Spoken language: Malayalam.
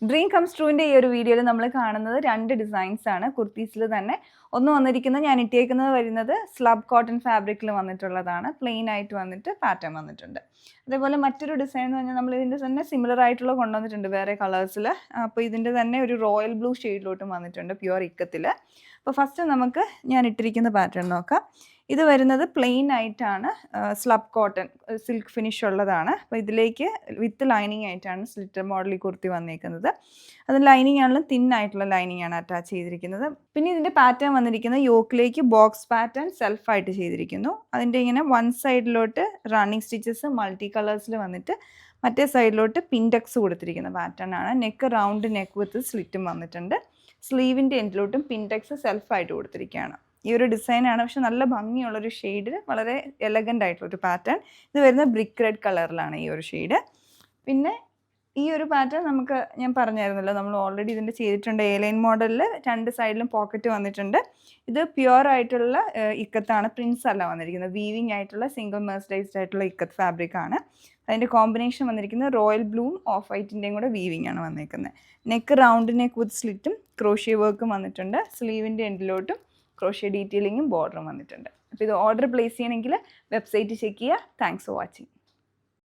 ഡ്രീം കംസ് ട്രൂവിൻ്റെ ഈ ഒരു വീഡിയോയിൽ നമ്മൾ കാണുന്നത് 2 ഡിസൈൻസ് ആണ് കുർത്തീസിൽ തന്നെ. ഒന്ന് വന്നിരിക്കുന്നത് ഞാൻ ഇട്ടേക്കുന്നത് വരുന്നത് സ്ലബ് കോട്ടൺ ഫാബ്രിക്കിൽ വന്നിട്ടുള്ളതാണ്. പ്ലെയിൻ ആയിട്ട് വന്നിട്ട് പാറ്റേൺ വന്നിട്ടുണ്ട്. അതേപോലെ മറ്റൊരു ഡിസൈൻ എന്ന് പറഞ്ഞാൽ നമ്മൾ ഇതിൻ്റെ തന്നെ സിമിലർ ആയിട്ടുള്ള കൊണ്ടുവന്നിട്ടുണ്ട് വേറെ കളേഴ്സിൽ. അപ്പോൾ ഇതിൻ്റെ തന്നെ ഒരു റോയൽ ബ്ലൂ ഷെയ്ഡിലോട്ടും വന്നിട്ടുണ്ട് പ്യുവർ ഇക്കത്തിൽ. അപ്പോൾ ഫസ്റ്റ് നമുക്ക് ഞാൻ ഇട്ടിരിക്കുന്ന പാറ്റേൺ നോക്കാം. ഇത് വരുന്നത് പ്ലെയിൻ ആയിട്ടാണ്, സ്ലബ് കോട്ടൺ സിൽക്ക് ഫിനിഷ് ഉള്ളതാണ്. അപ്പോൾ ഇതിലേക്ക് വിത്ത് ലൈനിങ് ആയിട്ടാണ് സ്ലിറ്റർ മോഡലിൽ കുർത്തി വന്നിരിക്കുന്നത്. അത് ലൈനിങ് ആണെങ്കിലും തിന്നായിട്ടുള്ള ലൈനിങ് ആണ് അറ്റാച്ച് ചെയ്തിരിക്കുന്നത്. പിന്നെ ഇതിൻ്റെ പാറ്റേൺ വന്നിരിക്കുന്നത് യോക്കിലേക്ക് ബോക്സ് പാറ്റേൺ സെൽഫായിട്ട് ചെയ്തിരിക്കുന്നു. അതിൻ്റെ ഇങ്ങനെ വൺ സൈഡിലോട്ട് റണ്ണിങ് സ്റ്റിച്ചസ് മൾട്ടി കളേഴ്സിൽ വന്നിട്ട് മറ്റേ സൈഡിലോട്ട് പിൻഡക്സ് കൊടുത്തിരിക്കുന്ന പാറ്റേൺ ആണ്. നെക്ക് റൗണ്ട് നെക്ക് വിത്ത് സ്ലിറ്റും വന്നിട്ടുണ്ട്. സ്ലീവിൻ്റെ എൻഡിലോട്ടും പിൻഡക്സ് സെൽഫായിട്ട് കൊടുത്തിരിക്കുകയാണ്. ഈ ഒരു ഡിസൈനാണ്, പക്ഷെ നല്ല ഭംഗിയുള്ളൊരു ഷെയ്ഡിൽ വളരെ എലഗൻ്റ് ആയിട്ടുള്ളൊരു പാറ്റേൺ. ഇത് വരുന്ന ബ്രിക്ക് റെഡ് കളറിലാണ് ഈ ഒരു ഷെയ്ഡ്. പിന്നെ ഈ ഒരു പാറ്റേൺ നമുക്ക് ഞാൻ പറഞ്ഞായിരുന്നല്ലോ, നമ്മൾ ഓൾറെഡി ഇതിൻ്റെ ചെയ്തിട്ടുണ്ട്. എ ലൈൻ മോഡലിൽ 2 സൈഡിലും പോക്കറ്റ് വന്നിട്ടുണ്ട്. ഇത് പ്യുവർ ആയിട്ടുള്ള ഇക്കത്താണ്, പ്രിൻസ് അല്ല വന്നിരിക്കുന്നത്. വീവിങ് ആയിട്ടുള്ള സിംഗിൾ മെർസഡൈസ്ഡ് ആയിട്ടുള്ള ഇക്കത്ത് ഫാബ്രിക് ആണ്. അതിൻ്റെ കോമ്പിനേഷൻ വന്നിരിക്കുന്നത് റോയൽ ബ്ലൂവും ഓഫ് വൈറ്റിൻ്റെയും കൂടെ വീവിങ് ആണ് വന്നിരിക്കുന്നത്. നെക്ക് റൗണ്ട് നെക്ക് വിത്ത് സ്ലിറ്റും ക്രോഷ്യ വർക്കും വന്നിട്ടുണ്ട്. സ്ലീവിൻ്റെ എൻഡിലോട്ടും ക്രോഷ്യ ഡീറ്റെയിലിങ്ങും ബോർഡറും വന്നിട്ടുണ്ട്. അപ്പോൾ ഇത് ഓർഡർ പ്ലേസ് ചെയ്യണമെങ്കിൽ വെബ്സൈറ്റ് ചെക്ക് ചെയ്യുക. Thanks for watching.